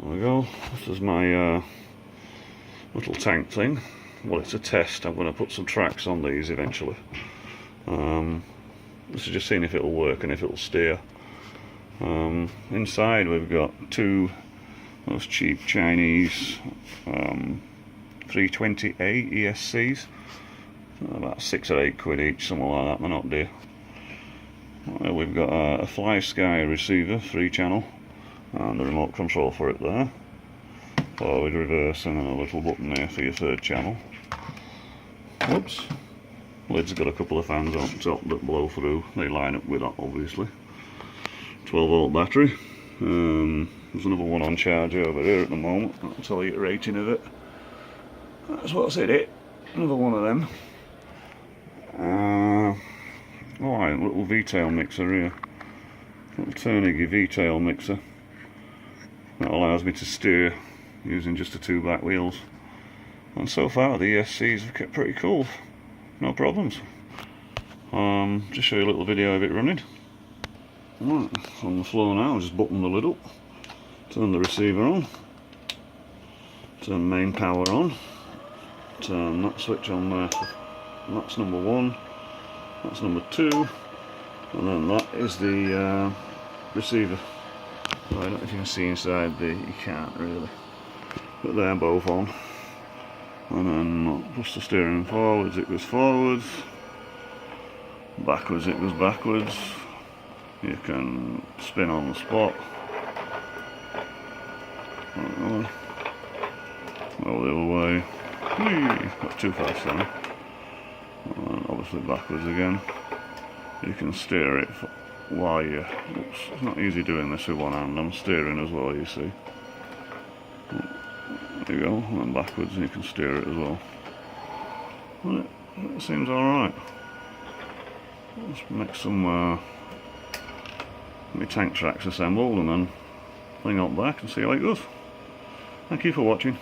There we go. This is my little tank thing. Well, it's a test. I'm going to put some tracks on these eventually. This is just seeing if it'll work and if it'll steer. Inside we've got two those cheap Chinese 320A ESCs. About 6 or 8 quid each, something like that. They're not dear. We've got a Fly Sky receiver, 3-channel, and a remote control for it there. Forward, reverse, and then a little button there for your 3rd channel. Whoops. Lid's got a couple of fans on top that blow through. They line up with that, obviously. 12-volt battery. There's another one on charge over here at the moment. I'll tell you the rating of it. That's what's in it. Another one of them. Alright, little V-Tail mixer here. Little Turnigy V-Tail mixer. That allows me to steer using just the 2 back wheels. And so far the ESCs have kept pretty cool. No problems. Just show you a little video of it running. Right, on the floor now, just button the lid up. Turn the receiver on. Turn main power on. Turn that switch on there. That's number 1. That's number 2. And then that is the receiver. So I don't know if you can see inside the, you can't really. But they're both on. And then push the steering forwards, it goes forwards. Backwards, it goes backwards. You can spin on the spot. Well, the other way. Whee! Got too fast there. And obviously backwards again. You can steer it while you. Oops, it's not easy doing this with one hand. I'm steering as well, you see. There you go, and then backwards, and you can steer it as well. Well, it seems alright. Let's make some my tank tracks assembled and then bring it back and see how it goes. Thank you for watching.